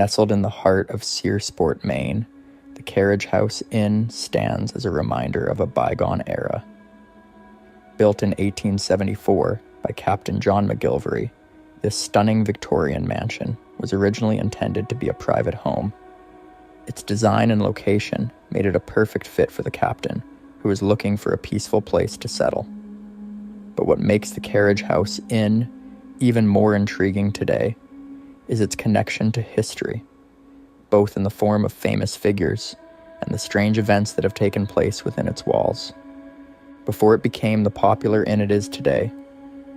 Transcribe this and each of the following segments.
Nestled in the heart of Searsport, Maine, the Carriage House Inn stands as a reminder of a bygone era. Built in 1874 by Captain John McGilvery, this stunning Victorian mansion was originally intended to be a private home. Its design and location made it a perfect fit for the captain, who was looking for a peaceful place to settle. But what makes the Carriage House Inn even more intriguing today is its connection to history, both in the form of famous figures and the strange events that have taken place within its walls. Before it became the popular inn it is today,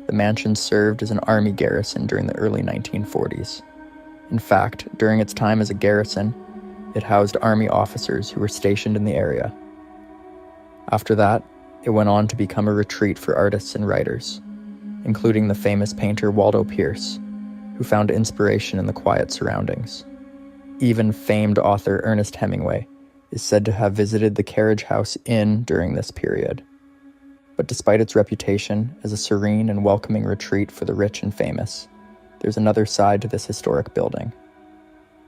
the mansion served as an army garrison during the early 1940s. In fact, during its time as a garrison, it housed army officers who were stationed in the area. After that, it went on to become a retreat for artists and writers, including the famous painter Waldo Pierce, who found inspiration in the quiet surroundings. Even famed author Ernest Hemingway is said to have visited the Carriage House Inn during this period. But despite its reputation as a serene and welcoming retreat for the rich and famous, there's another side to this historic building.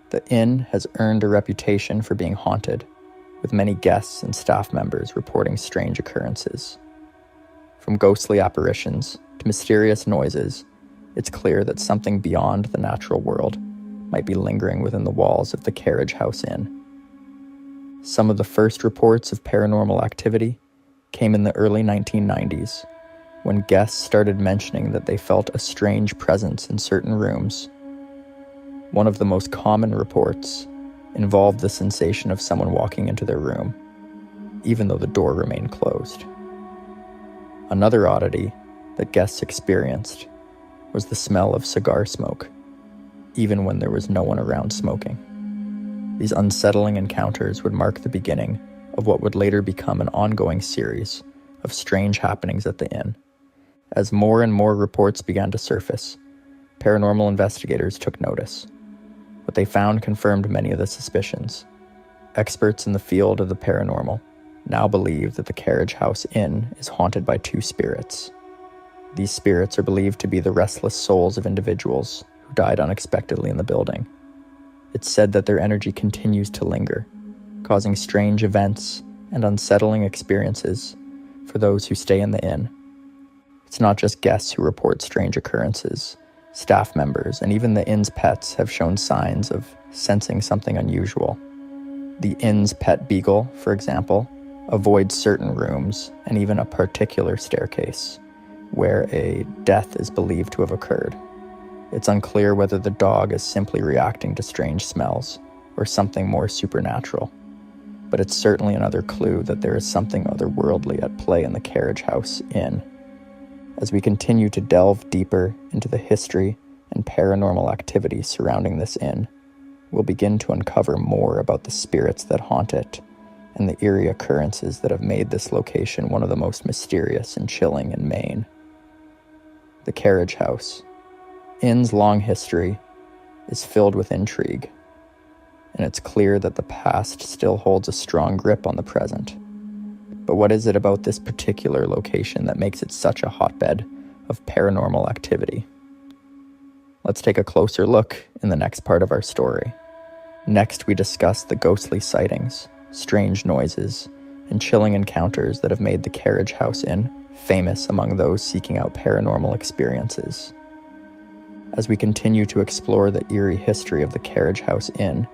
The inn has earned a reputation for being haunted, with many guests and staff members reporting strange occurrences. From ghostly apparitions to mysterious noises, it's clear that something beyond the natural world might be lingering within the walls of the Carriage House Inn. Some of the first reports of paranormal activity came in the early 1990s, when guests started mentioning that they felt a strange presence in certain rooms. One of the most common reports involved the sensation of someone walking into their room, even though the door remained closed. Another oddity that guests experienced was the smell of cigar smoke, even when there was no one around smoking. These unsettling encounters would mark the beginning of what would later become an ongoing series of strange happenings at the inn. As more and more reports began to surface, paranormal investigators took notice. What they found confirmed many of the suspicions. Experts in the field of the paranormal now believe that the Carriage House Inn is haunted by two spirits. These spirits are believed to be the restless souls of individuals who died unexpectedly in the building. It's said that their energy continues to linger, causing strange events and unsettling experiences for those who stay in the inn. It's not just guests who report strange occurrences. Staff members and even the inn's pets have shown signs of sensing something unusual. The inn's pet beagle, for example, avoids certain rooms and even a particular staircase, where a death is believed to have occurred. It's unclear whether the dog is simply reacting to strange smells or something more supernatural, but it's certainly another clue that there is something otherworldly at play in the Carriage House Inn. As we continue to delve deeper into the history and paranormal activity surrounding this inn, we'll begin to uncover more about the spirits that haunt it and the eerie occurrences that have made this location one of the most mysterious and chilling in Maine. The Carriage House Inn's long history is filled with intrigue, and it's clear that the past still holds a strong grip on the present. But what is it about this particular location that makes it such a hotbed of paranormal activity? Let's take a closer look in the next part of our story. Next, we discuss the ghostly sightings, strange noises, and chilling encounters that have made the Carriage House Inn famous among those seeking out paranormal experiences. As we continue to explore the eerie history of the Carriage House Inn,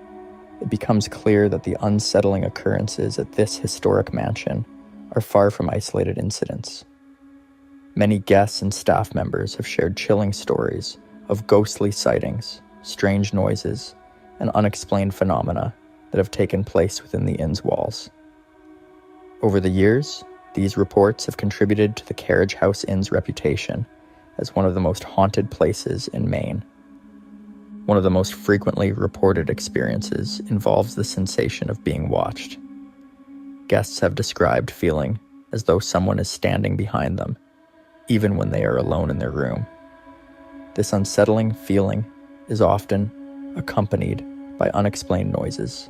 it becomes clear that the unsettling occurrences at this historic mansion are far from isolated incidents. Many guests and staff members have shared chilling stories of ghostly sightings, strange noises, and unexplained phenomena that have taken place within the inn's walls. Over the years, these reports have contributed to the Carriage House Inn's reputation as one of the most haunted places in Maine. One of the most frequently reported experiences involves the sensation of being watched. Guests have described feeling as though someone is standing behind them, even when they are alone in their room. This unsettling feeling is often accompanied by unexplained noises,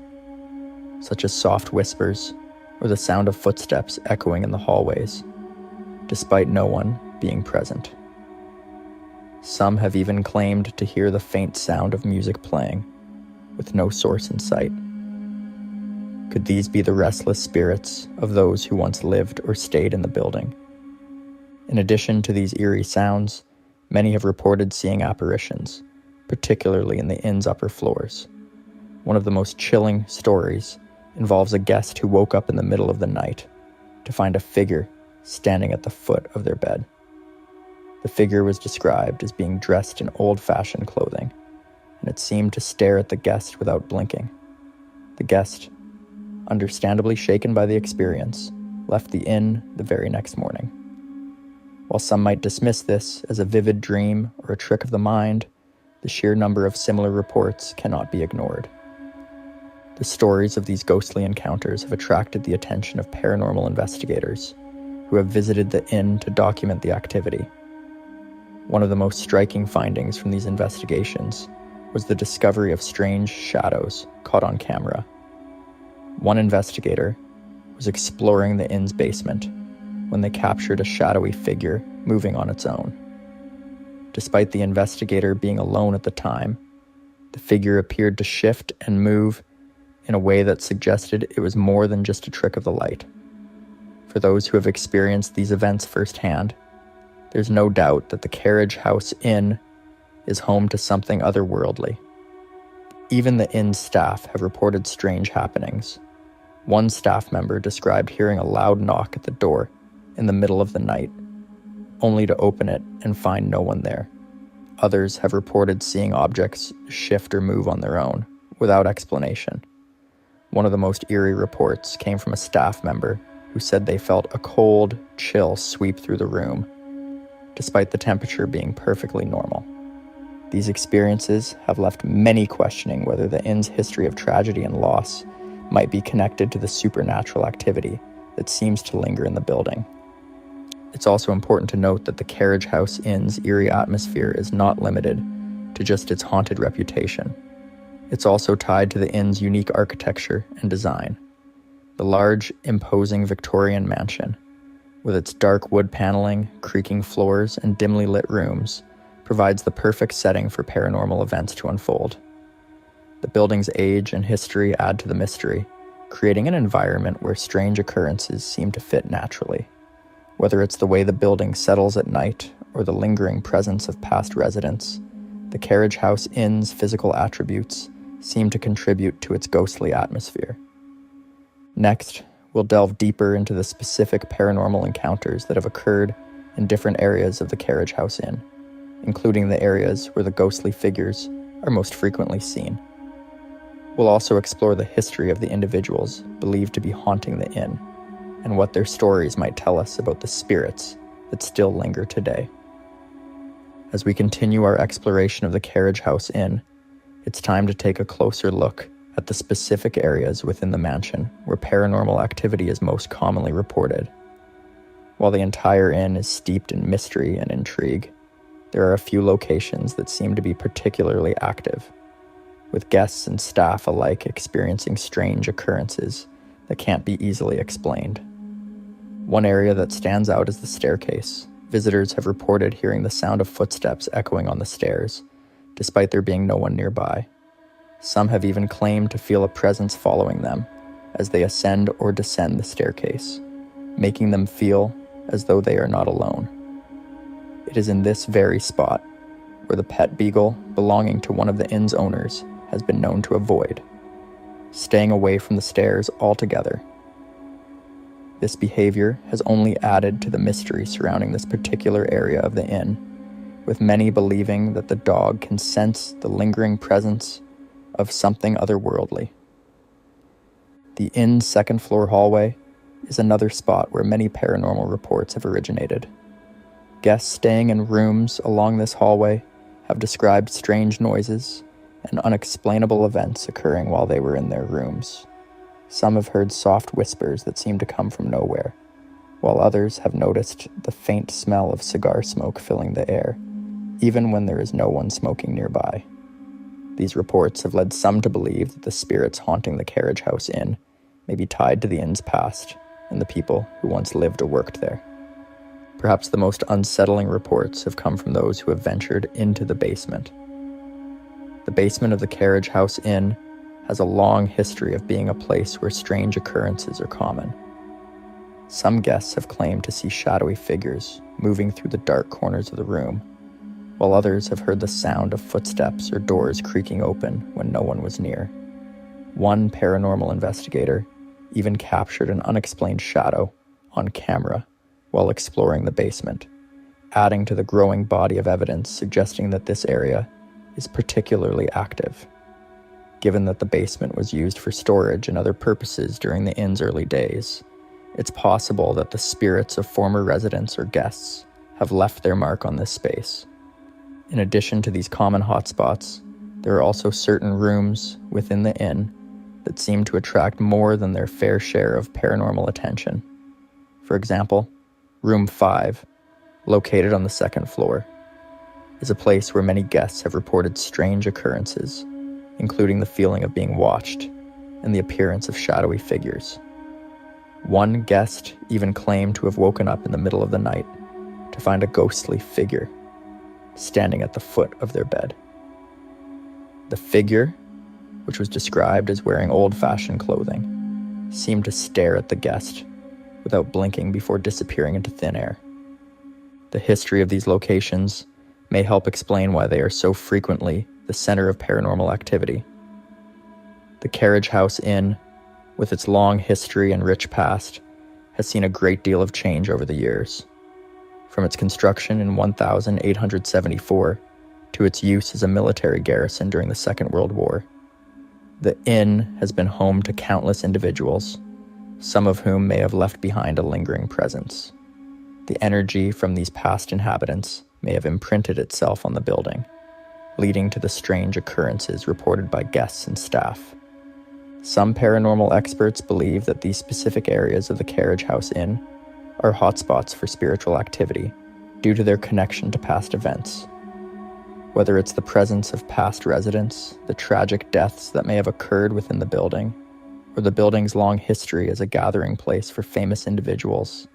such as soft whispers or the sound of footsteps echoing in the hallways, despite no one being present. Some have even claimed to hear the faint sound of music playing, with no source in sight. Could these be the restless spirits of those who once lived or stayed in the building? In addition to these eerie sounds, many have reported seeing apparitions, particularly in the inn's upper floors. One of the most chilling stories involves a guest who woke up in the middle of the night to find a figure standing at the foot of their bed. The figure was described as being dressed in old-fashioned clothing, and it seemed to stare at the guest without blinking. The guest, understandably shaken by the experience, left the inn the very next morning. While some might dismiss this as a vivid dream or a trick of the mind, the sheer number of similar reports cannot be ignored. The stories of these ghostly encounters have attracted the attention of paranormal investigators who have visited the inn to document the activity. One of the most striking findings from these investigations was the discovery of strange shadows caught on camera. One investigator was exploring the inn's basement when they captured a shadowy figure moving on its own. Despite the investigator being alone at the time, the figure appeared to shift and move in a way that suggested it was more than just a trick of the light. For those who have experienced these events firsthand, there's no doubt that the Carriage House Inn is home to something otherworldly. Even the inn's staff have reported strange happenings. One staff member described hearing a loud knock at the door in the middle of the night, only to open it and find no one there. Others have reported seeing objects shift or move on their own, without explanation. One of the most eerie reports came from a staff member who said they felt a cold chill sweep through the room, despite the temperature being perfectly normal. These experiences have left many questioning whether the inn's history of tragedy and loss might be connected to the supernatural activity that seems to linger in the building. It's also important to note that the Carriage House Inn's eerie atmosphere is not limited to just its haunted reputation. It's also tied to the inn's unique architecture and design. The large, imposing Victorian mansion, with its dark wood paneling, creaking floors, and dimly lit rooms, provides the perfect setting for paranormal events to unfold. The building's age and history add to the mystery, creating an environment where strange occurrences seem to fit naturally. Whether it's the way the building settles at night or the lingering presence of past residents, the Carriage House Inn's physical attributes seem to contribute to its ghostly atmosphere. Next, we'll delve deeper into the specific paranormal encounters that have occurred in different areas of the Carriage House Inn, including the areas where the ghostly figures are most frequently seen. We'll also explore the history of the individuals believed to be haunting the inn, and what their stories might tell us about the spirits that still linger today. As we continue our exploration of the Carriage House Inn, it's time to take a closer look at the specific areas within the mansion where paranormal activity is most commonly reported. While the entire inn is steeped in mystery and intrigue, there are a few locations that seem to be particularly active, with guests and staff alike experiencing strange occurrences that can't be easily explained. One area that stands out is the staircase. Visitors have reported hearing the sound of footsteps echoing on the stairs, despite there being no one nearby. Some have even claimed to feel a presence following them as they ascend or descend the staircase, making them feel as though they are not alone. It is in this very spot where the pet beagle belonging to one of the inn's owners has been known to avoid, staying away from the stairs altogether. This behavior has only added to the mystery surrounding this particular area of the inn, with many believing that the dog can sense the lingering presence of something otherworldly. The inn's second-floor hallway is another spot where many paranormal reports have originated. Guests staying in rooms along this hallway have described strange noises and unexplainable events occurring while they were in their rooms. Some have heard soft whispers that seem to come from nowhere, while others have noticed the faint smell of cigar smoke filling the air, even when there is no one smoking nearby. These reports have led some to believe that the spirits haunting the Carriage House Inn may be tied to the inn's past and the people who once lived or worked there. Perhaps the most unsettling reports have come from those who have ventured into the basement. The basement of the Carriage House Inn has a long history of being a place where strange occurrences are common. Some guests have claimed to see shadowy figures moving through the dark corners of the room, while others have heard the sound of footsteps or doors creaking open when no one was near. One paranormal investigator even captured an unexplained shadow on camera while exploring the basement, adding to the growing body of evidence suggesting that this area is particularly active. Given that the basement was used for storage and other purposes during the inn's early days, it's possible that the spirits of former residents or guests have left their mark on this space. In addition to these common hotspots, there are also certain rooms within the inn that seem to attract more than their fair share of paranormal attention. For example, Room 5, located on the second floor, is a place where many guests have reported strange occurrences, including the feeling of being watched and the appearance of shadowy figures. One guest even claimed to have woken up in the middle of the night to find a ghostly figure standing at the foot of their bed. The figure, which was described as wearing old-fashioned clothing, seemed to stare at the guest without blinking before disappearing into thin air. The history of these locations may help explain why they are so frequently the center of paranormal activity. The Carriage House Inn, with its long history and rich past, has seen a great deal of change over the years. From its construction in 1874 to its use as a military garrison during the Second World War, the inn has been home to countless individuals, some of whom may have left behind a lingering presence. The energy from these past inhabitants may have imprinted itself on the building, leading to the strange occurrences reported by guests and staff. Some paranormal experts believe that these specific areas of the Carriage House Inn are hotspots for spiritual activity due to their connection to past events. Whether it's the presence of past residents, the tragic deaths that may have occurred within the building, or the building's long history as a gathering place for famous individuals,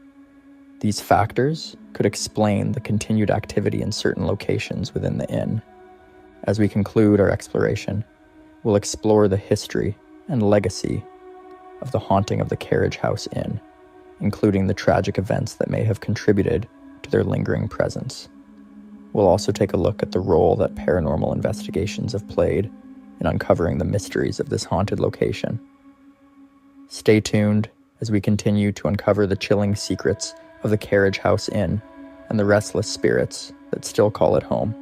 these factors could explain the continued activity in certain locations within the inn. As we conclude our exploration, we'll explore the history and legacy of the haunting of the Carriage House Inn, including the tragic events that may have contributed to their lingering presence. We'll also take a look at the role that paranormal investigations have played in uncovering the mysteries of this haunted location. Stay tuned as we continue to uncover the chilling secrets of the Carriage House Inn and the restless spirits that still call it home.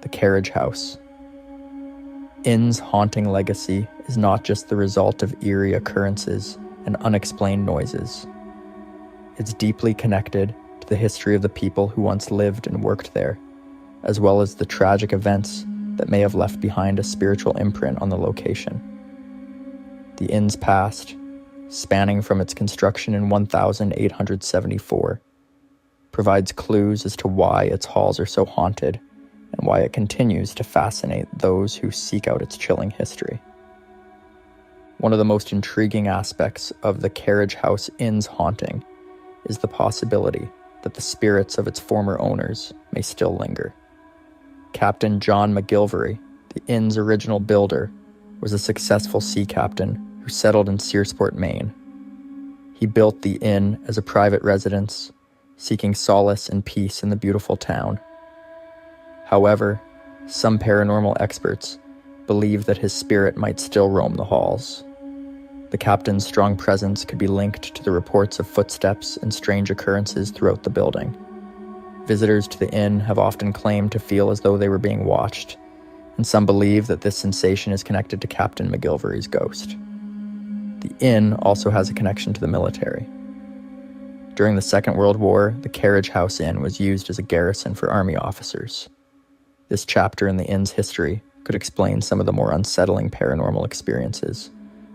The Carriage House. Inn's haunting legacy is not just the result of eerie occurrences and unexplained noises. It's deeply connected to the history of the people who once lived and worked there, as well as the tragic events that may have left behind a spiritual imprint on the location. The inn's past, spanning from its construction in 1874, provides clues as to why its halls are so haunted and why it continues to fascinate those who seek out its chilling history. One of the most intriguing aspects of the Carriage House Inn's haunting is the possibility that the spirits of its former owners may still linger. Captain John McGilvery, the inn's original builder, was a successful sea captain who settled in Searsport, Maine. He built the inn as a private residence, seeking solace and peace in the beautiful town. However, some paranormal experts believe that his spirit might still roam the halls. The captain's strong presence could be linked to the reports of footsteps and strange occurrences throughout the building. Visitors to the inn have often claimed to feel as though they were being watched, and some believe that this sensation is connected to Captain McGilvery's ghost. The inn also has a connection to the military. During the Second World War, the Carriage House Inn was used as a garrison for army officers. This chapter in the inn's history could explain some of the more unsettling paranormal experiences,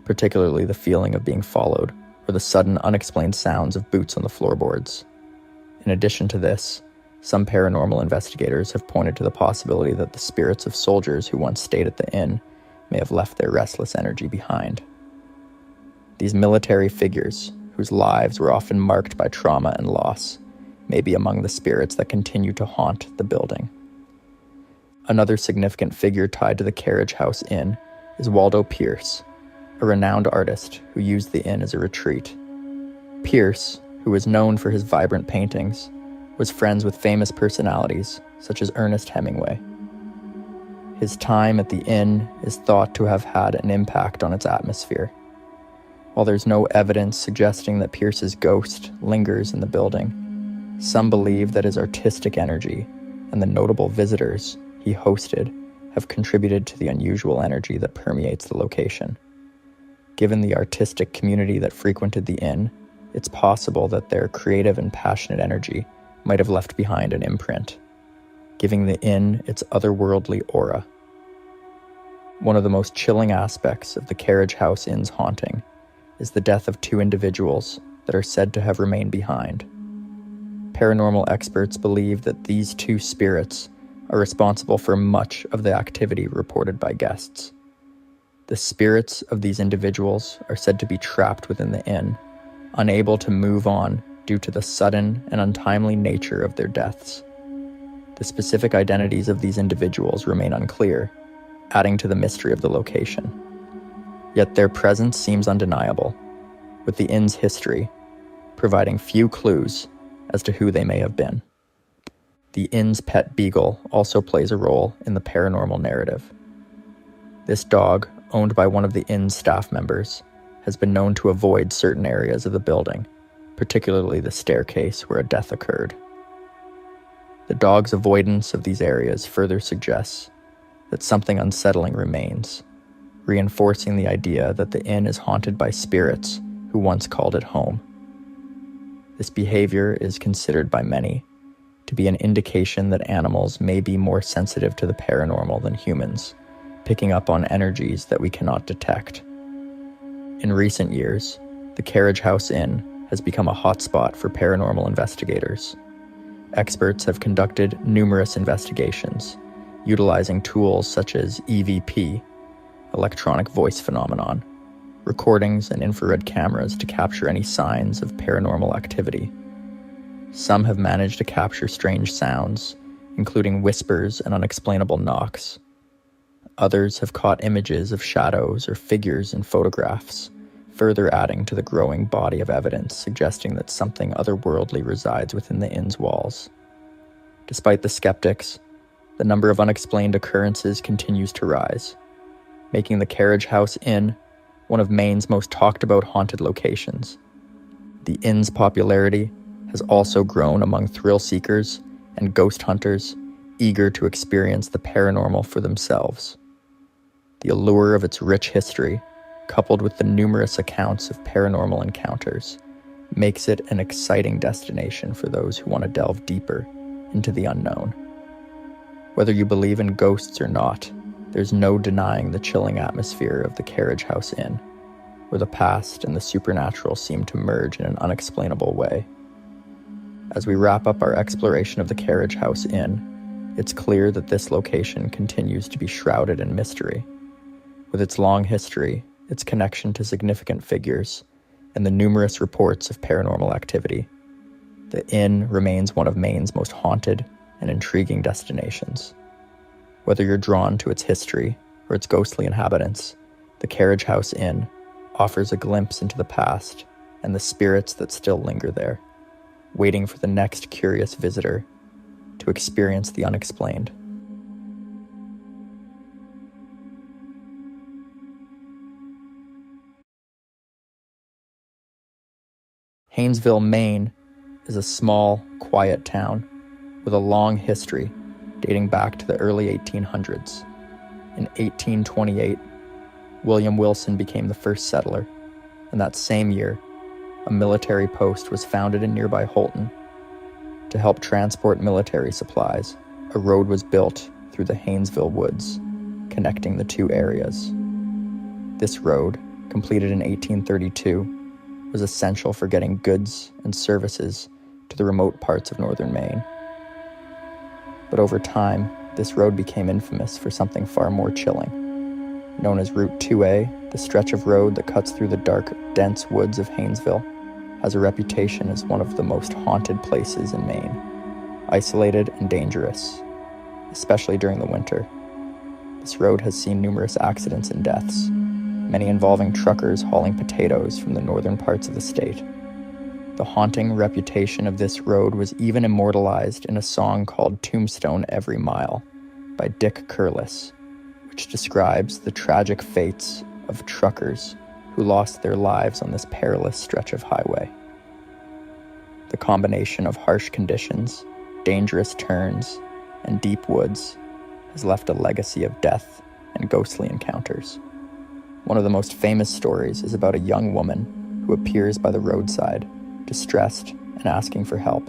particularly the feeling of being followed or the sudden unexplained sounds of boots on the floorboards. In addition to this, some paranormal investigators have pointed to the possibility that the spirits of soldiers who once stayed at the inn may have left their restless energy behind. These military figures, whose lives were often marked by trauma and loss, may be among the spirits that continue to haunt the building. Another significant figure tied to the Carriage House Inn is Waldo Pierce, a renowned artist who used the inn as a retreat. Pierce, who was known for his vibrant paintings, was friends with famous personalities such as Ernest Hemingway. His time at the inn is thought to have had an impact on its atmosphere. While there's no evidence suggesting that Pierce's ghost lingers in the building, some believe that his artistic energy and the notable visitors he hosted have contributed to the unusual energy that permeates the location. Given the artistic community that frequented the inn, it's possible that their creative and passionate energy might have left behind an imprint, giving the inn its otherworldly aura. One of the most chilling aspects of the Carriage House Inn's haunting is the death of 2 individuals that are said to have remained behind. Paranormal experts believe that these 2 spirits are responsible for much of the activity reported by guests. The spirits of these individuals are said to be trapped within the inn, unable to move on due to the sudden and untimely nature of their deaths. The specific identities of these individuals remain unclear, adding to the mystery of the location. Yet their presence seems undeniable, with the inn's history providing few clues as to who they may have been. The inn's pet beagle also plays a role in the paranormal narrative. This dog, owned by one of the inn's staff members, has been known to avoid certain areas of the building, particularly the staircase where a death occurred. The dog's avoidance of these areas further suggests that something unsettling remains, reinforcing the idea that the inn is haunted by spirits who once called it home. This behavior is considered by many to be an indication that animals may be more sensitive to the paranormal than humans, picking up on energies that we cannot detect. In recent years, the Carriage House Inn has become a hotspot for paranormal investigators. Experts have conducted numerous investigations, utilizing tools such as EVP, electronic voice phenomenon, recordings and infrared cameras to capture any signs of paranormal activity. Some have managed to capture strange sounds, including whispers and unexplainable knocks. Others have caught images of shadows or figures in photographs, further adding to the growing body of evidence suggesting that something otherworldly resides within the inn's walls. Despite the skeptics, the number of unexplained occurrences continues to rise, making the Carriage House Inn one of Maine's most talked about haunted locations. The inn's popularity has also grown among thrill seekers and ghost hunters eager to experience the paranormal for themselves. The allure of its rich history, coupled with the numerous accounts of paranormal encounters, makes it an exciting destination for those who want to delve deeper into the unknown. Whether you believe in ghosts or not, there's no denying the chilling atmosphere of the Carriage House Inn, where the past and the supernatural seem to merge in an unexplainable way. As we wrap up our exploration of the Carriage House Inn, it's clear that this location continues to be shrouded in mystery. With its long history, its connection to significant figures, and the numerous reports of paranormal activity, the inn remains one of Maine's most haunted and intriguing destinations. Whether you're drawn to its history or its ghostly inhabitants, the Carriage House Inn offers a glimpse into the past and the spirits that still linger there, waiting for the next curious visitor to experience the unexplained. Haynesville, Maine is a small, quiet town with a long history dating back to the early 1800s. In 1828, William Wilson became the first settler, and that same year, a military post was founded in nearby Holton. To help transport military supplies, a road was built through the Haynesville Woods, connecting the two areas. This road, completed in 1832, was essential for getting goods and services to the remote parts of northern Maine. But over time, this road became infamous for something far more chilling. Known as Route 2A, the stretch of road that cuts through the dark, dense woods of Haynesville has a reputation as one of the most haunted places in Maine, isolated and dangerous. especially during the winter. This road has seen numerous accidents and deaths, many involving truckers hauling potatoes from the northern parts of the state. The haunting reputation of this road was even immortalized in a song called "Tombstone Every Mile" by Dick Curlis, which describes the tragic fates of truckers who lost their lives on this perilous stretch of highway. The combination of harsh conditions, dangerous turns, and deep woods has left a legacy of death and ghostly encounters. One of the most famous stories is about a young woman who appears by the roadside, distressed and asking for help.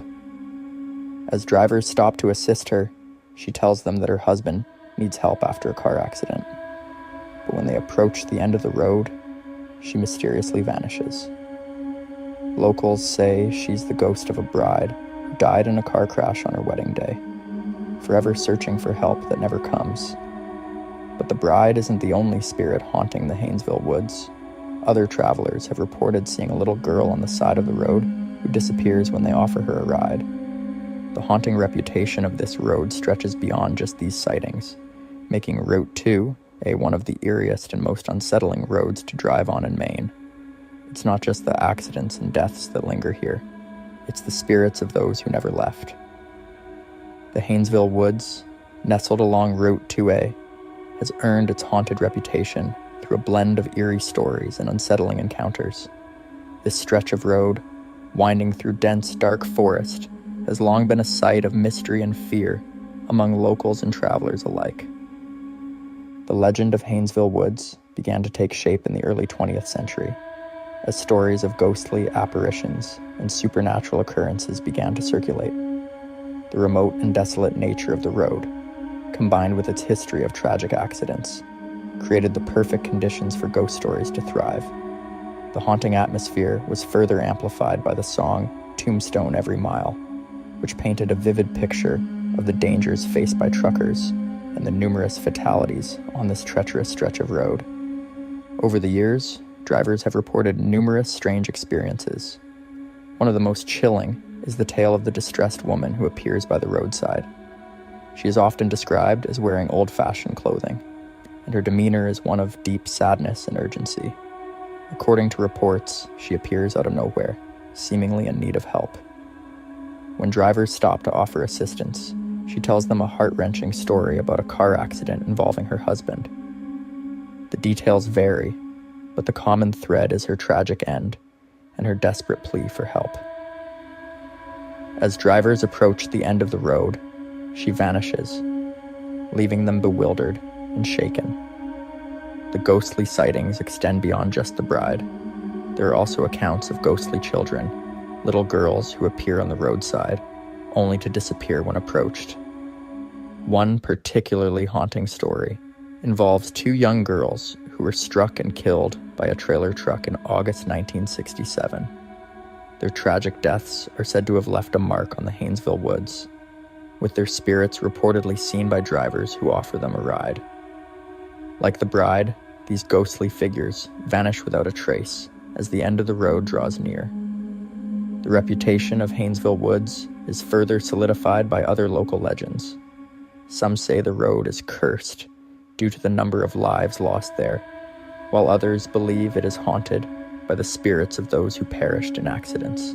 As drivers stop to assist her, she tells them that her husband needs help after a car accident. But when they approach the end of the road, she mysteriously vanishes. Locals say she's the ghost of a bride who died in a car crash on her wedding day, forever searching for help that never comes. But the bride isn't the only spirit haunting the Haynesville Woods. Other travelers have reported seeing a little girl on the side of the road who disappears when they offer her a ride. The haunting reputation of this road stretches beyond just these sightings, making Route 2 one of the eeriest and most unsettling roads to drive on in Maine. It's not just the accidents and deaths that linger here. It's the spirits of those who never left. The Haynesville Woods, nestled along Route 2A, has earned its haunted reputation through a blend of eerie stories and unsettling encounters. This stretch of road, winding through dense, dark forest, has long been a site of mystery and fear among locals and travelers alike. The legend of Haynesville Woods began to take shape in the early 20th century, as stories of ghostly apparitions and supernatural occurrences began to circulate. The remote and desolate nature of the road, combined with its history of tragic accidents, created the perfect conditions for ghost stories to thrive. The haunting atmosphere was further amplified by the song "Tombstone Every Mile," which painted a vivid picture of the dangers faced by truckers and the numerous fatalities on this treacherous stretch of road. Over the years, drivers have reported numerous strange experiences. One of the most chilling is the tale of the distressed woman who appears by the roadside. She is often described as wearing old-fashioned clothing, and her demeanor is one of deep sadness and urgency. According to reports, she appears out of nowhere, seemingly in need of help. When drivers stop to offer assistance, she tells them a heart-wrenching story about a car accident involving her husband. The details vary, but the common thread is her tragic end and her desperate plea for help. As drivers approach the end of the road, she vanishes, leaving them bewildered and shaken. The ghostly sightings extend beyond just the bride. There are also accounts of ghostly children, little girls who appear on the roadside, only to disappear when approached. One particularly haunting story involves two young girls who were struck and killed by a trailer truck in August 1967. Their tragic deaths are said to have left a mark on the Haynesville Woods, with their spirits reportedly seen by drivers who offer them a ride. Like the bride, these ghostly figures vanish without a trace as the end of the road draws near. The reputation of Haynesville Woods is further solidified by other local legends. Some say the road is cursed due to the number of lives lost there, while others believe it is haunted by the spirits of those who perished in accidents.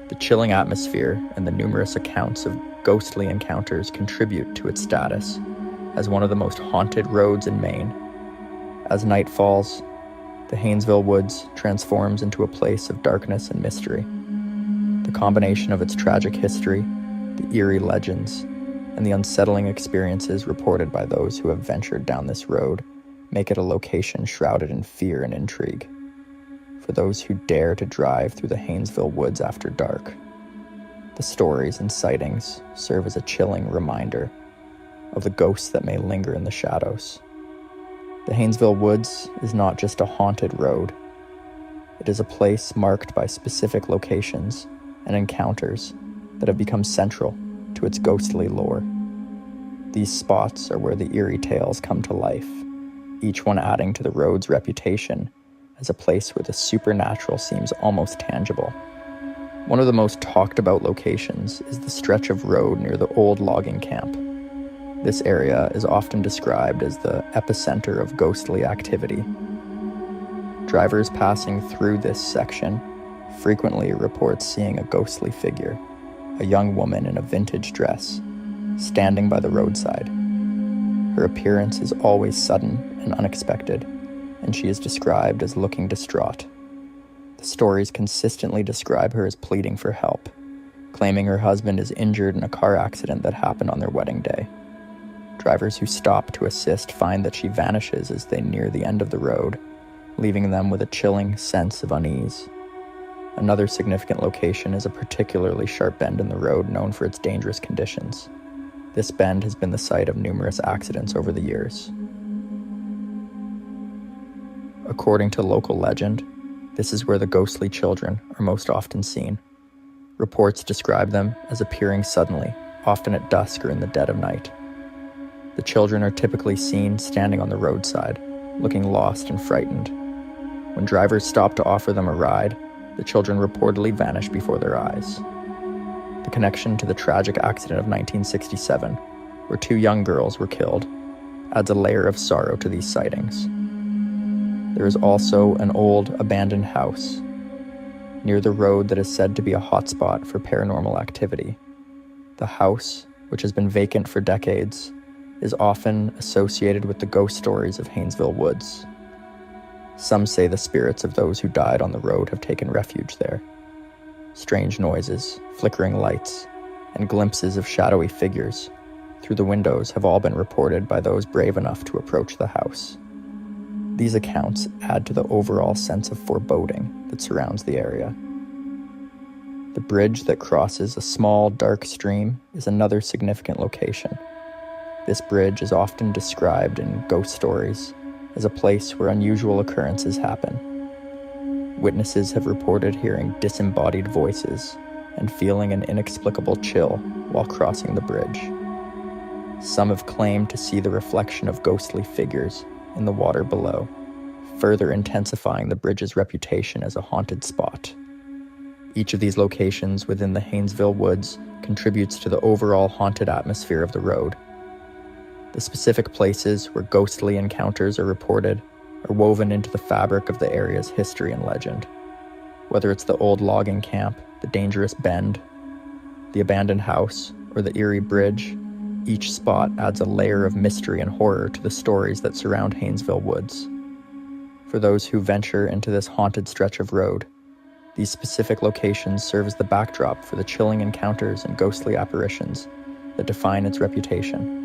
The chilling atmosphere and the numerous accounts of ghostly encounters contribute to its status as one of the most haunted roads in Maine. As night falls, the Haynesville Woods transforms into a place of darkness and mystery. The combination of its tragic history, the eerie legends, and the unsettling experiences reported by those who have ventured down this road make it a location shrouded in fear and intrigue. For those who dare to drive through the Haynesville Woods after dark, the stories and sightings serve as a chilling reminder of the ghosts that may linger in the shadows. The Haynesville Woods is not just a haunted road. It is a place marked by specific locations and encounters that have become central to its ghostly lore. These spots are where the eerie tales come to life, each one adding to the road's reputation as a place where the supernatural seems almost tangible. One of the most talked about locations is the stretch of road near the old logging camp, This area is often described as the epicenter of ghostly activity. Drivers passing through this section frequently report seeing a ghostly figure, a young woman in a vintage dress, standing by the roadside. Her appearance is always sudden and unexpected, and she is described as looking distraught. The stories consistently describe her as pleading for help, claiming her husband is injured in a car accident that happened on their wedding day. Drivers who stop to assist find that she vanishes as they near the end of the road, leaving them with a chilling sense of unease. Another significant location is a particularly sharp bend in the road known for its dangerous conditions. This bend has been the site of numerous accidents over the years. According to local legend, this is where the ghostly children are most often seen. Reports describe them as appearing suddenly, often at dusk or in the dead of night. The children are typically seen standing on the roadside, looking lost and frightened. When drivers stop to offer them a ride, the children reportedly vanish before their eyes. The connection to the tragic accident of 1967, where 2 young girls were killed, adds a layer of sorrow to these sightings. There is also an old, abandoned house near the road that is said to be a hotspot for paranormal activity. The house, which has been vacant for decades, is often associated with the ghost stories of Haynesville Woods. Some say the spirits of those who died on the road have taken refuge there. Strange noises, flickering lights, and glimpses of shadowy figures through the windows have all been reported by those brave enough to approach the house. These accounts add to the overall sense of foreboding that surrounds the area. The bridge that crosses a small, dark stream is another significant location. This bridge is often described in ghost stories as a place where unusual occurrences happen. Witnesses have reported hearing disembodied voices and feeling an inexplicable chill while crossing the bridge. Some have claimed to see the reflection of ghostly figures in the water below, further intensifying the bridge's reputation as a haunted spot. Each of these locations within the Haynesville Woods contributes to the overall haunted atmosphere of the road. The specific places where ghostly encounters are reported are woven into the fabric of the area's history and legend. Whether it's the old logging camp, the dangerous bend, the abandoned house, or the eerie bridge, each spot adds a layer of mystery and horror to the stories that surround Haynesville Woods. For those who venture into this haunted stretch of road, these specific locations serve as the backdrop for the chilling encounters and ghostly apparitions that define its reputation.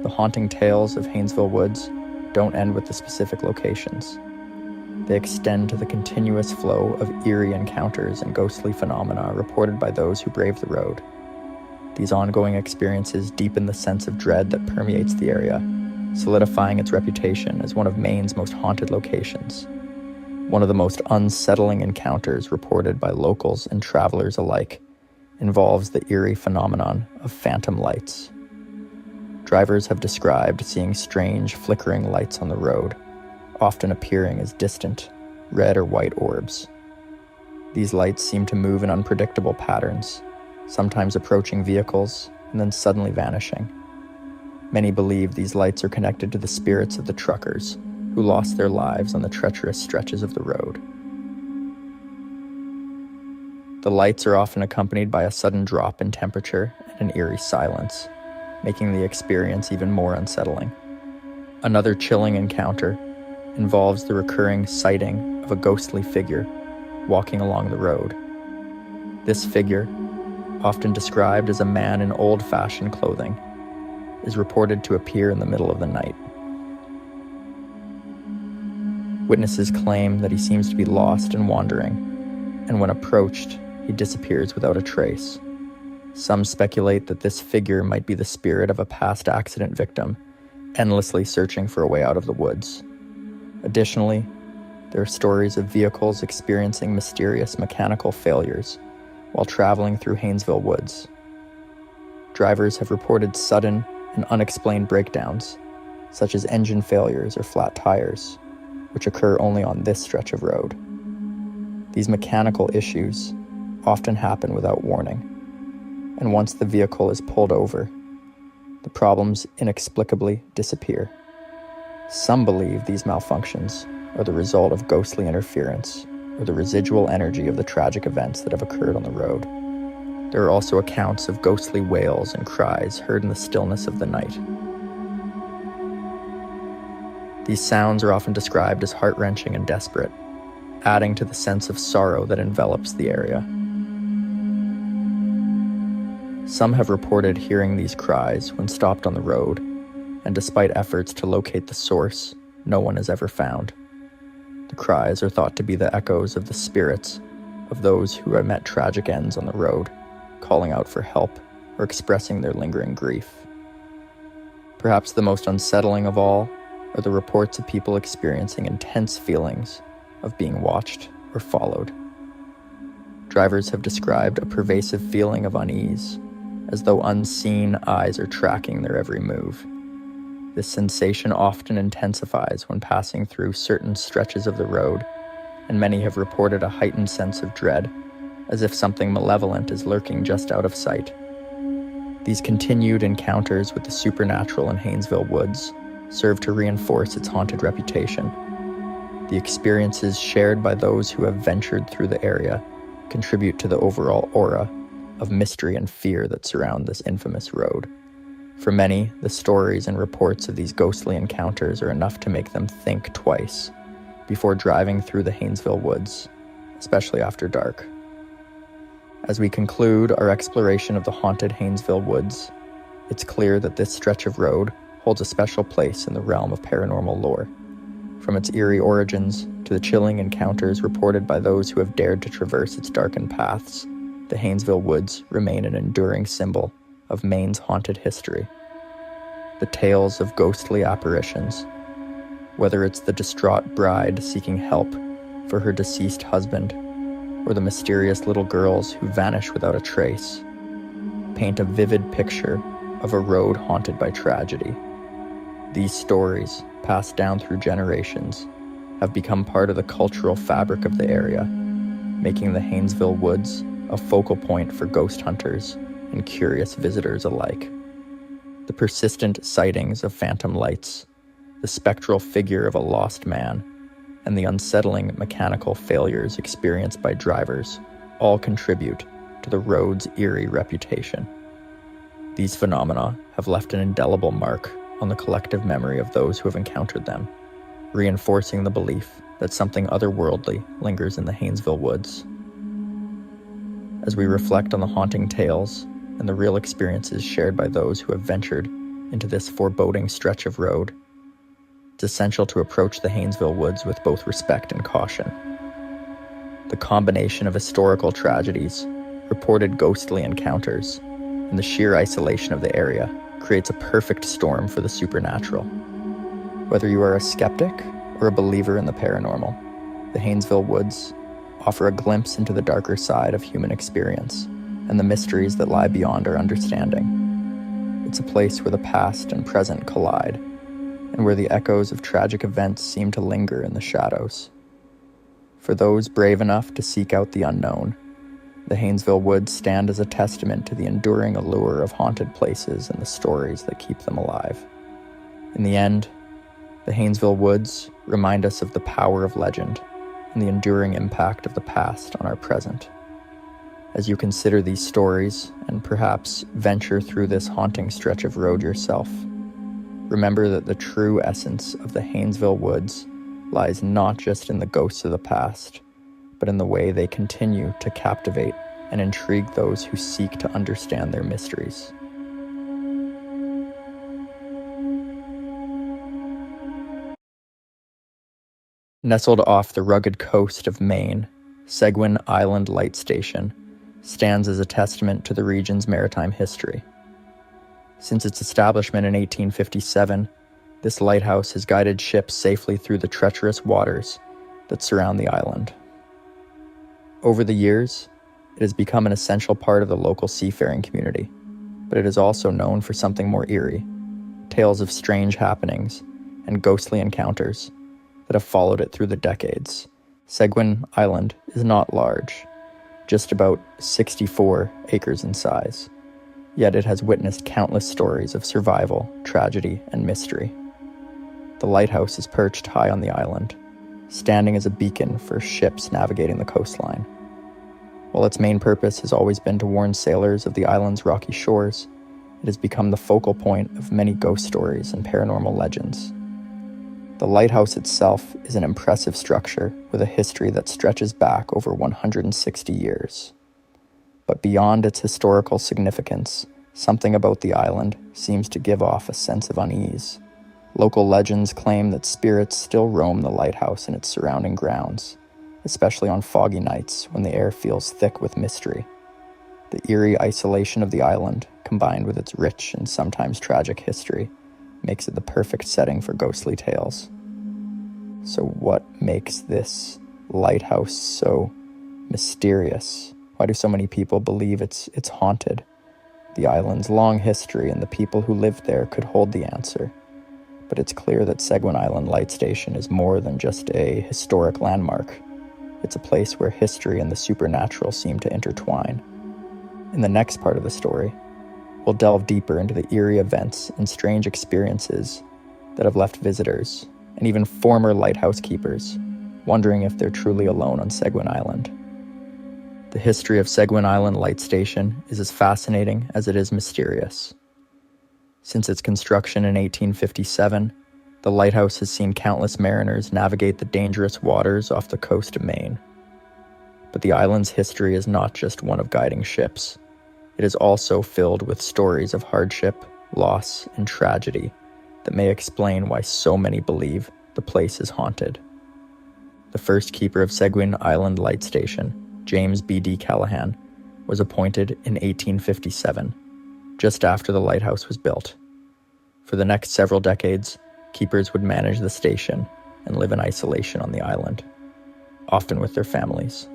The haunting tales of Haynesville Woods don't end with the specific locations. They extend to the continuous flow of eerie encounters and ghostly phenomena reported by those who brave the road. These ongoing experiences deepen the sense of dread that permeates the area, solidifying its reputation as one of Maine's most haunted locations. One of the most unsettling encounters reported by locals and travelers alike involves the eerie phenomenon of phantom lights. Drivers have described seeing strange, flickering lights on the road, often appearing as distant, red or white orbs. These lights seem to move in unpredictable patterns, sometimes approaching vehicles and then suddenly vanishing. Many believe these lights are connected to the spirits of the truckers who lost their lives on the treacherous stretches of the road. The lights are often accompanied by a sudden drop in temperature and an eerie silence, making the experience even more unsettling. Another chilling encounter involves the recurring sighting of a ghostly figure walking along the road. This figure, often described as a man in old-fashioned clothing, is reported to appear in the middle of the night. Witnesses claim that he seems to be lost and wandering, and when approached, he disappears without a trace. Some speculate that this figure might be the spirit of a past accident victim, endlessly searching for a way out of the woods. Additionally, there are stories of vehicles experiencing mysterious mechanical failures while traveling through Haynesville Woods. Drivers have reported sudden and unexplained breakdowns, such as engine failures or flat tires, which occur only on this stretch of road. These mechanical issues often happen without warning, and once the vehicle is pulled over, the the problems inexplicably disappear. Some believe these malfunctions are the result of ghostly interference or the residual energy of the tragic events that have occurred on the road. There are also accounts of ghostly wails and cries heard in the stillness of the night. These sounds are often described as heart-wrenching and desperate, adding to the sense of sorrow that envelops the area. Some have reported hearing these cries when stopped on the road, and despite efforts to locate the source, no one has ever found. The cries are thought to be the echoes of the spirits of those who have met tragic ends on the road, calling out for help or expressing their lingering grief. Perhaps the most unsettling of all are the reports of people experiencing intense feelings of being watched or followed. Drivers have described a pervasive feeling of unease, as though unseen eyes are tracking their every move. This sensation often intensifies when passing through certain stretches of the road, and many have reported a heightened sense of dread, as if something malevolent is lurking just out of sight. These continued encounters with the supernatural in Haynesville Woods serve to reinforce its haunted reputation. The experiences shared by those who have ventured through the area contribute to the overall aura of mystery and fear that surround this infamous road. For many, the stories and reports of these ghostly encounters are enough to make them think twice before driving through the Haynesville Woods, especially after dark. As we conclude our exploration of the haunted Haynesville Woods, it's clear that this stretch of road holds a special place in the realm of paranormal lore. From its eerie origins to the chilling encounters reported by those who have dared to traverse its darkened paths, the Haynesville Woods remain an enduring symbol of Maine's haunted history. The tales of ghostly apparitions, whether it's the distraught bride seeking help for her deceased husband, or the mysterious little girls who vanish without a trace, paint a vivid picture of a road haunted by tragedy. These stories, passed down through generations, have become part of the cultural fabric of the area, making the Haynesville Woods a focal point for ghost hunters and curious visitors alike. The persistent sightings of phantom lights, the spectral figure of a lost man, and the unsettling mechanical failures experienced by drivers all contribute to the road's eerie reputation. These phenomena have left an indelible mark on the collective memory of those who have encountered them, reinforcing the belief that something otherworldly lingers in the Haynesville Woods. As we reflect on the haunting tales and the real experiences shared by those who have ventured into this foreboding stretch of road, it's essential to approach the Haynesville Woods with both respect and caution. The combination of historical tragedies, reported ghostly encounters, and the sheer isolation of the area creates a perfect storm for the supernatural. Whether you are a skeptic or a believer in the paranormal, the Haynesville Woods offer a glimpse into the darker side of human experience and the mysteries that lie beyond our understanding. It's a place where the past and present collide, and where the echoes of tragic events seem to linger in the shadows. For those brave enough to seek out the unknown, the Haynesville Woods stand as a testament to the enduring allure of haunted places and the stories that keep them alive. In the end, the Haynesville Woods remind us of the power of legend and the enduring impact of the past on our present. As you consider these stories and perhaps venture through this haunting stretch of road yourself, remember that the true essence of the Haynesville Woods lies not just in the ghosts of the past, but in the way they continue to captivate and intrigue those who seek to understand their mysteries. Nestled off the rugged coast of Maine, Seguin Island Light Station stands as a testament to the region's maritime history. Since its establishment in 1857, this lighthouse has guided ships safely through the treacherous waters that surround the island. Over the years, it has become an essential part of the local seafaring community, but it is also known for something more eerie, tales of strange happenings and ghostly encounters that have followed it through the decades. Seguin Island is not large, just about 64 acres in size, Yet it has witnessed countless stories of survival, tragedy, and mystery. The lighthouse is perched high on the island, standing as a beacon for ships navigating the coastline. While its main purpose has always been to warn sailors of the island's rocky shores, it has become the focal point of many ghost stories and paranormal legends. The lighthouse itself is an impressive structure with a history that stretches back over 160 years. But beyond its historical significance, something about the island seems to give off a sense of unease. Local legends claim that spirits still roam the lighthouse and its surrounding grounds, especially on foggy nights when the air feels thick with mystery. The eerie isolation of the island, combined with its rich and sometimes tragic history, makes it the perfect setting for ghostly tales. So what makes this lighthouse so mysterious? Why do so many people believe it's haunted? The island's long history and the people who lived there could hold the answer. But it's clear that Seguin Island Light Station is more than just a historic landmark. It's a place where history and the supernatural seem to intertwine. In the next part of the story, we'll delve deeper into the eerie events and strange experiences that have left visitors, and even former lighthouse keepers, wondering if they're truly alone on Seguin Island. The history of Seguin Island Light Station is as fascinating as it is mysterious. Since its construction in 1857, the lighthouse has seen countless mariners navigate the dangerous waters off the coast of Maine. But the island's history is not just one of guiding ships. It is also filled with stories of hardship, loss, and tragedy that may explain why so many believe the place is haunted. The first keeper of Seguin Island Light Station, James B.D. Callahan, was appointed in 1857, just after the lighthouse was built. For the next several decades, keepers would manage the station and live in isolation on the island, often with their families.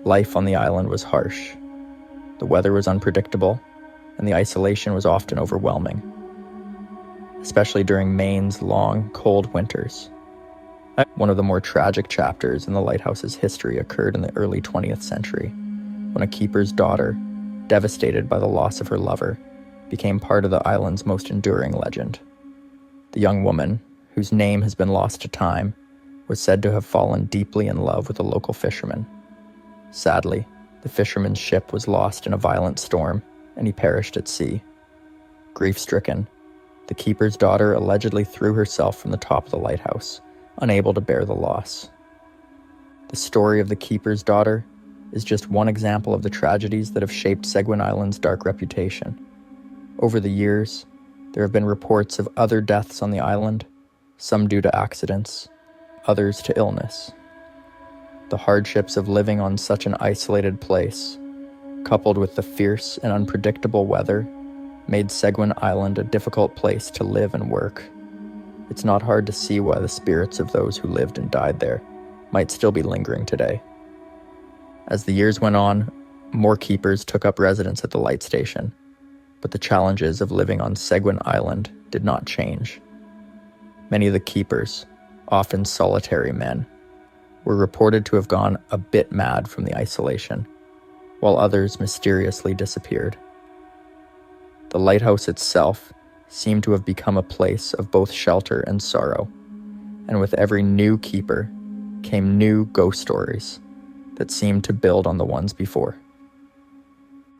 Life on the island was harsh. The weather was unpredictable, and the isolation was often overwhelming, especially during Maine's long, cold winters. One of the more tragic chapters in the lighthouse's history occurred in the early 20th century, when a keeper's daughter, devastated by the loss of her lover, became part of the island's most enduring legend. The young woman, whose name has been lost to time, was said to have fallen deeply in love with a local fisherman. Sadly, the fisherman's ship was lost in a violent storm, and he perished at sea. Grief-stricken, the keeper's daughter allegedly threw herself from the top of the lighthouse, unable to bear the loss. The story of the keeper's daughter is just one example of the tragedies that have shaped Seguin Island's dark reputation. Over the years, there have been reports of other deaths on the island, some due to accidents, others to illness. The hardships of living on such an isolated place, coupled with the fierce and unpredictable weather, made Seguin Island a difficult place to live and work. It's not hard to see why the spirits of those who lived and died there might still be lingering today. As the years went on, more keepers took up residence at the light station, but the challenges of living on Seguin Island did not change. Many of the keepers, often solitary men, were reported to have gone a bit mad from the isolation, while others mysteriously disappeared. The lighthouse itself seemed to have become a place of both shelter and sorrow, and with every new keeper came new ghost stories that seemed to build on the ones before.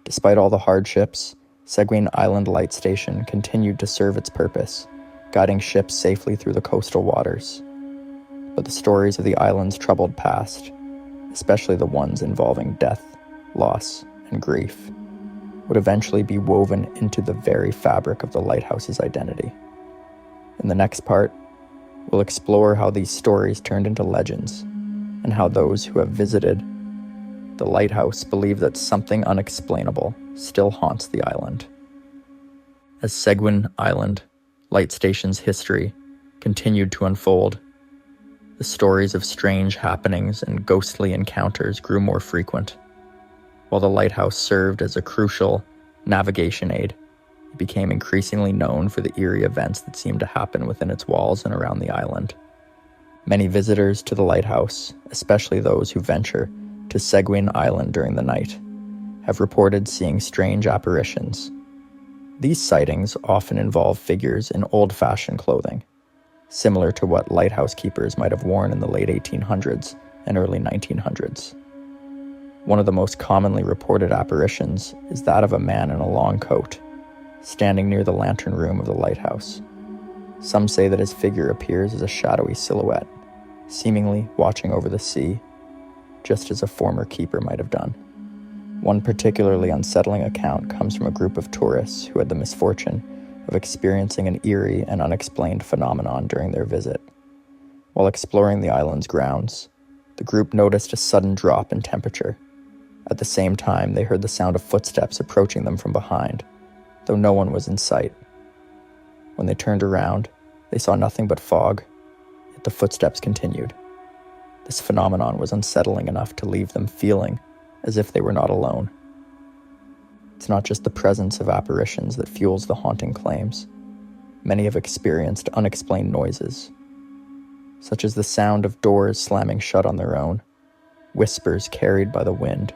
Despite all the hardships, Seguin Island Light Station continued to serve its purpose, guiding ships safely through the coastal waters. But the stories of the island's troubled past, especially the ones involving death, loss, and grief, would eventually be woven into the very fabric of the lighthouse's identity. In the next part, we'll explore how these stories turned into legends, and how those who have visited the lighthouse believe that something unexplainable still haunts the island. As Seguin Island Light Station's history continued to unfold, the stories of strange happenings and ghostly encounters grew more frequent. While the lighthouse served as a crucial navigation aid, it became increasingly known for the eerie events that seemed to happen within its walls and around the island. Many visitors to the lighthouse, especially those who venture to Seguin Island during the night, have reported seeing strange apparitions. These sightings often involve figures in old-fashioned clothing, similar to what lighthouse keepers might have worn in the late 1800s and early 1900s. One of the most commonly reported apparitions is that of a man in a long coat, standing near the lantern room of the lighthouse. Some say that his figure appears as a shadowy silhouette, seemingly watching over the sea, just as a former keeper might have done. One particularly unsettling account comes from a group of tourists who had the misfortune of experiencing an eerie and unexplained phenomenon during their visit. While exploring the island's grounds, the group noticed a sudden drop in temperature. At the same time, they heard the sound of footsteps approaching them from behind, though no one was in sight. When they turned around, they saw nothing but fog, yet the footsteps continued. This phenomenon was unsettling enough to leave them feeling as if they were not alone. It's not just the presence of apparitions that fuels the haunting claims. Many have experienced unexplained noises, such as the sound of doors slamming shut on their own, whispers carried by the wind,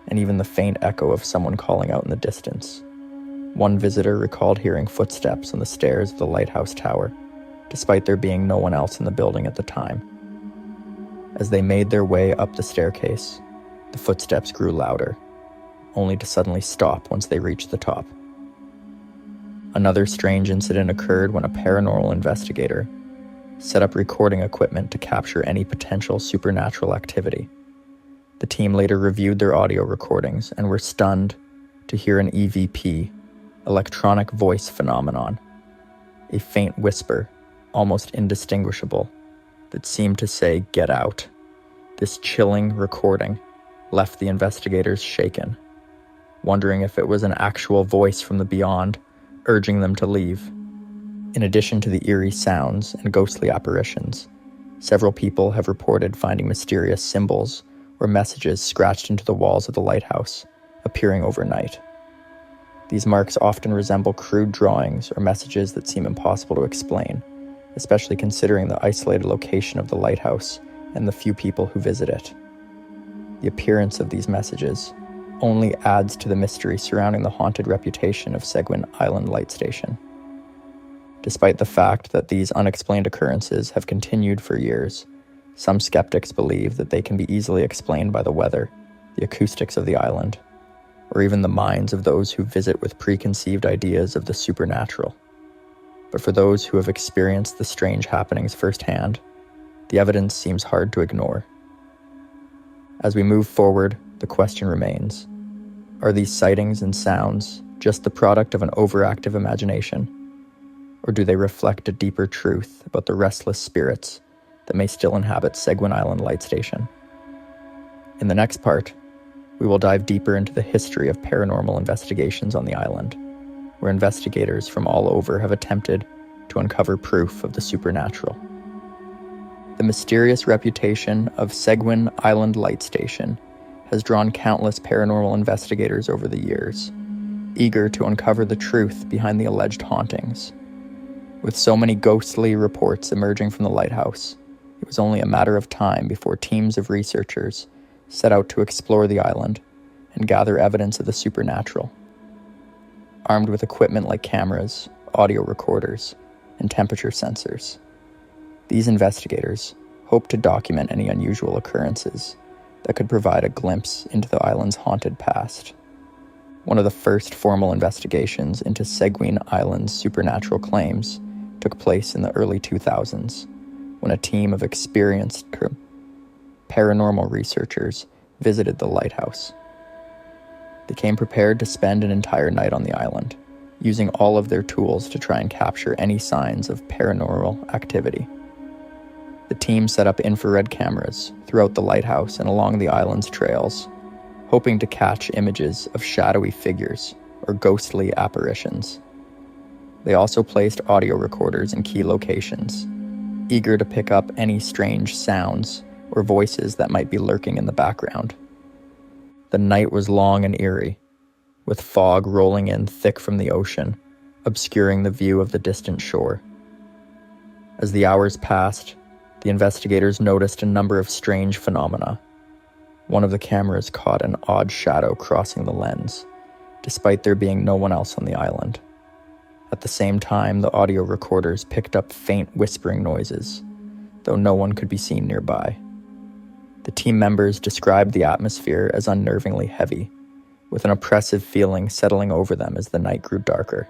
and even the faint echo of someone calling out in the distance. One visitor recalled hearing footsteps on the stairs of the lighthouse tower, despite there being no one else in the building at the time. As they made their way up the staircase, the footsteps grew louder, only to suddenly stop once they reached the top. Another strange incident occurred when a paranormal investigator set up recording equipment to capture any potential supernatural activity. The team later reviewed their audio recordings and were stunned to hear an EVP, electronic voice phenomenon, a faint whisper, almost indistinguishable, that seemed to say, "Get out." This chilling recording left the investigators shaken, wondering if it was an actual voice from the beyond, urging them to leave. In addition to the eerie sounds and ghostly apparitions, several people have reported finding mysterious symbols or messages scratched into the walls of the lighthouse, appearing overnight. These marks often resemble crude drawings or messages that seem impossible to explain, especially considering the isolated location of the lighthouse and the few people who visit it. The appearance of these messages only adds to the mystery surrounding the haunted reputation of Seguin Island Light Station. Despite the fact that these unexplained occurrences have continued for years, some skeptics believe that they can be easily explained by the weather, the acoustics of the island, or even the minds of those who visit with preconceived ideas of the supernatural. But for those who have experienced the strange happenings firsthand, the evidence seems hard to ignore. As we move forward, the question remains: are these sightings and sounds just the product of an overactive imagination? Or do they reflect a deeper truth about the restless spirits that may still inhabit Seguin Island Light Station? In the next part, we will dive deeper into the history of paranormal investigations on the island, where investigators from all over have attempted to uncover proof of the supernatural. The mysterious reputation of Seguin Island Light Station has drawn countless paranormal investigators over the years, eager to uncover the truth behind the alleged hauntings. With so many ghostly reports emerging from the lighthouse, it was only a matter of time before teams of researchers set out to explore the island and gather evidence of the supernatural. Armed with equipment like cameras, audio recorders, and temperature sensors, these investigators hope to document any unusual occurrences that could provide a glimpse into the island's haunted past. One of the first formal investigations into Seguin Island's supernatural claims took place in the early 2000s, when a team of experienced paranormal researchers visited the lighthouse. They came prepared to spend an entire night on the island, using all of their tools to try and capture any signs of paranormal activity. The team set up infrared cameras throughout the lighthouse and along the island's trails, hoping to catch images of shadowy figures or ghostly apparitions. They also placed audio recorders in key locations, eager to pick up any strange sounds or voices that might be lurking in the background. The night was long and eerie, with fog rolling in thick from the ocean, obscuring the view of the distant shore. As the hours passed, the investigators noticed a number of strange phenomena. One of the cameras caught an odd shadow crossing the lens, despite there being no one else on the island. At the same time, the audio recorders picked up faint whispering noises, though no one could be seen nearby. The team members described the atmosphere as unnervingly heavy, with an oppressive feeling settling over them as the night grew darker.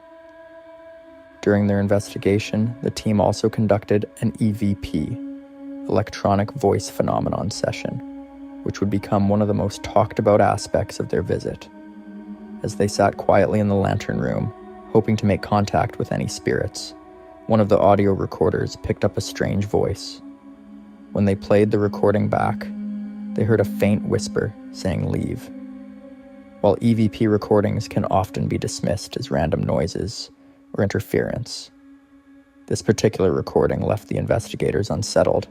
During their investigation, the team also conducted an EVP, electronic voice phenomenon session, which would become one of the most talked about aspects of their visit. As they sat quietly in the lantern room, hoping to make contact with any spirits, one of the audio recorders picked up a strange voice. When they played the recording back, they heard a faint whisper saying "leave." While EVP recordings can often be dismissed as random noises or interference, this particular recording left the investigators unsettled,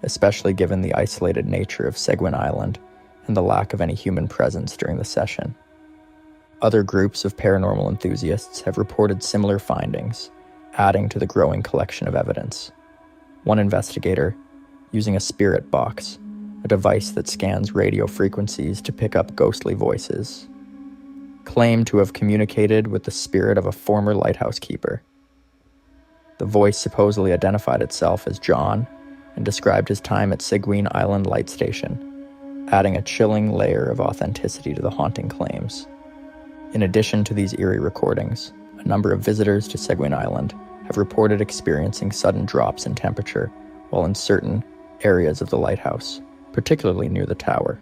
especially given the isolated nature of Seguin Island and the lack of any human presence during the session. Other groups of paranormal enthusiasts have reported similar findings, adding to the growing collection of evidence. One investigator, using a spirit box, a device that scans radio frequencies to pick up ghostly voices, claimed to have communicated with the spirit of a former lighthouse keeper. The voice supposedly identified itself as John and described his time at Seguin Island Light Station, adding a chilling layer of authenticity to the haunting claims. In addition to these eerie recordings, a number of visitors to Seguin Island have reported experiencing sudden drops in temperature while in certain areas of the lighthouse, particularly near the tower.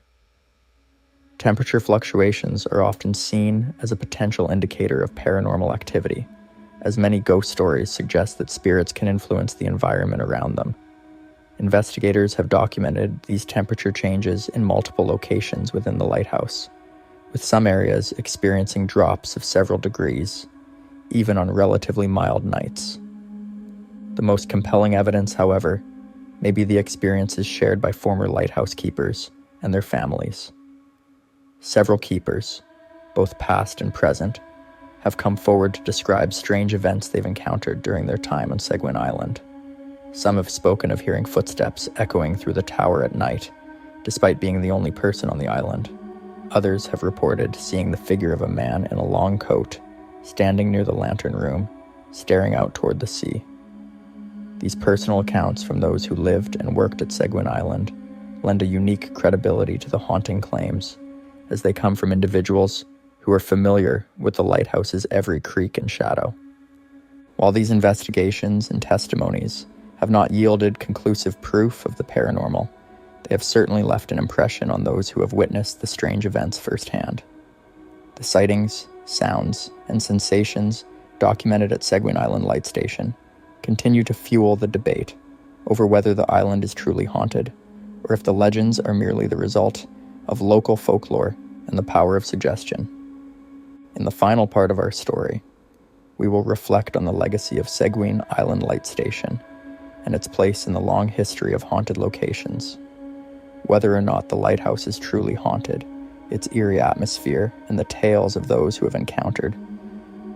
Temperature fluctuations are often seen as a potential indicator of paranormal activity, as many ghost stories suggest that spirits can influence the environment around them. Investigators have documented these temperature changes in multiple locations within the lighthouse, with some areas experiencing drops of several degrees, even on relatively mild nights. The most compelling evidence, however, may be the experiences shared by former lighthouse keepers and their families. Several keepers, both past and present, have come forward to describe strange events they've encountered during their time on Seguin Island. Some have spoken of hearing footsteps echoing through the tower at night, despite being the only person on the island. Others have reported seeing the figure of a man in a long coat, standing near the lantern room, staring out toward the sea. These personal accounts from those who lived and worked at Seguin Island lend a unique credibility to the haunting claims, as they come from individuals who are familiar with the lighthouse's every creak and shadow. While these investigations and testimonies have not yielded conclusive proof of the paranormal, they have certainly left an impression on those who have witnessed the strange events firsthand. The sightings, sounds, and sensations documented at Seguin Island Light Station continue to fuel the debate over whether the island is truly haunted, or if the legends are merely the result of local folklore and the power of suggestion. In the final part of our story, we will reflect on the legacy of Seguin Island Light Station and its place in the long history of haunted locations. Whether or not the lighthouse is truly haunted, its eerie atmosphere, and the tales of those who have encountered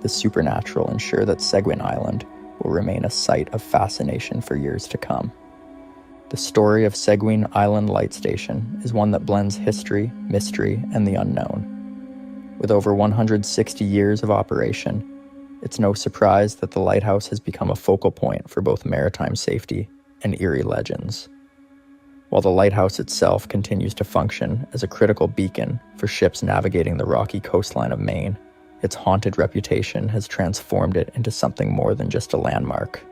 the supernatural ensure that Seguin Island will remain a site of fascination for years to come. The story of Seguin Island Light Station is one that blends history, mystery, and the unknown. With over 160 years of operation, it's no surprise that the lighthouse has become a focal point for both maritime safety and eerie legends. While the lighthouse itself continues to function as a critical beacon for ships navigating the rocky coastline of Maine, its haunted reputation has transformed it into something more than just a landmark.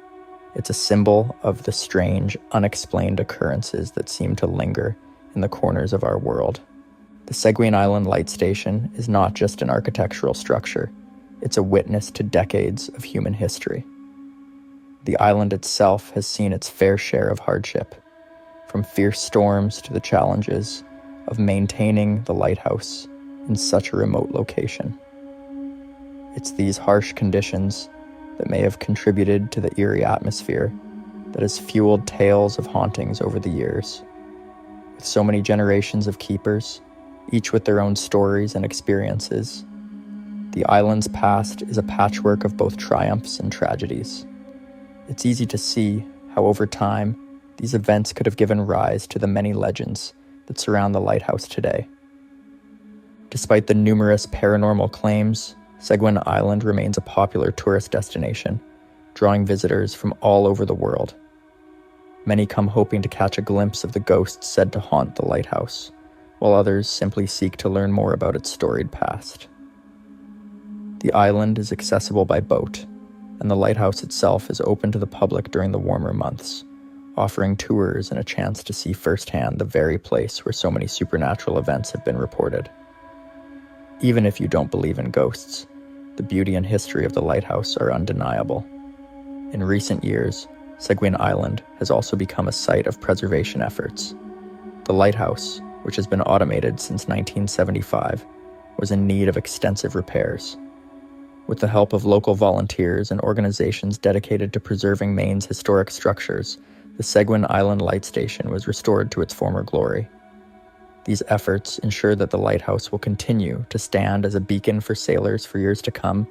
It's a symbol of the strange, unexplained occurrences that seem to linger in the corners of our world. The Seguin Island Light Station is not just an architectural structure, it's a witness to decades of human history. The island itself has seen its fair share of hardship, from fierce storms to the challenges of maintaining the lighthouse in such a remote location. It's these harsh conditions that may have contributed to the eerie atmosphere that has fueled tales of hauntings over the years. With so many generations of keepers, each with their own stories and experiences, the island's past is a patchwork of both triumphs and tragedies. It's easy to see how over time, these events could have given rise to the many legends that surround the lighthouse today. Despite the numerous paranormal claims, Seguin Island remains a popular tourist destination, drawing visitors from all over the world. Many come hoping to catch a glimpse of the ghosts said to haunt the lighthouse, while others simply seek to learn more about its storied past. The island is accessible by boat, and the lighthouse itself is open to the public during the warmer months, offering tours and a chance to see firsthand the very place where so many supernatural events have been reported. Even if you don't believe in ghosts, the beauty and history of the lighthouse are undeniable. In recent years, Seguin Island has also become a site of preservation efforts. The lighthouse, which has been automated since 1975, was in need of extensive repairs. With the help of local volunteers and organizations dedicated to preserving Maine's historic structures, the Seguin Island Light Station was restored to its former glory. These efforts ensure that the lighthouse will continue to stand as a beacon for sailors for years to come,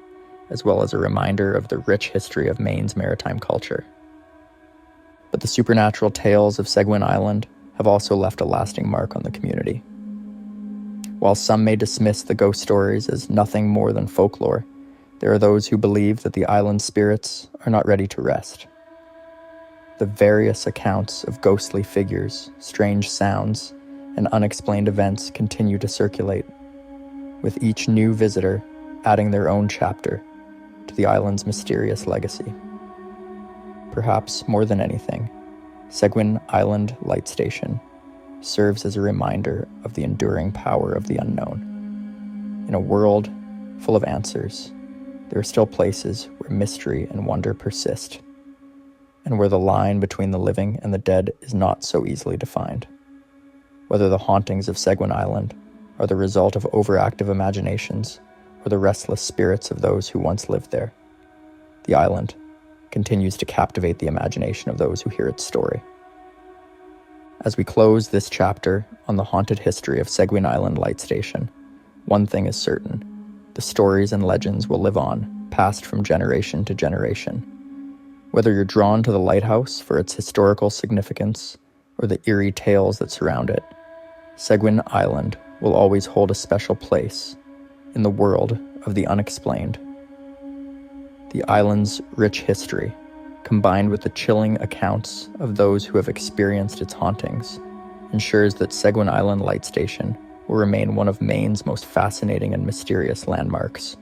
as well as a reminder of the rich history of Maine's maritime culture. But the supernatural tales of Seguin Island have also left a lasting mark on the community. While some may dismiss the ghost stories as nothing more than folklore, there are those who believe that the island's spirits are not ready to rest. The various accounts of ghostly figures, strange sounds, and unexplained events continue to circulate, with each new visitor adding their own chapter to the island's mysterious legacy. Perhaps more than anything, Seguin Island Light Station serves as a reminder of the enduring power of the unknown. In a world full of answers, there are still places where mystery and wonder persist, and where the line between the living and the dead is not so easily defined. Whether the hauntings of Seguin Island are the result of overactive imaginations or the restless spirits of those who once lived there, the island continues to captivate the imagination of those who hear its story. As we close this chapter on the haunted history of Seguin Island Light Station, one thing is certain: the stories and legends will live on, passed from generation to generation. Whether you're drawn to the lighthouse for its historical significance or the eerie tales that surround it, Seguin Island will always hold a special place in the world of the unexplained. The island's rich history, combined with the chilling accounts of those who have experienced its hauntings, ensures that Seguin Island Light Station will remain one of Maine's most fascinating and mysterious landmarks.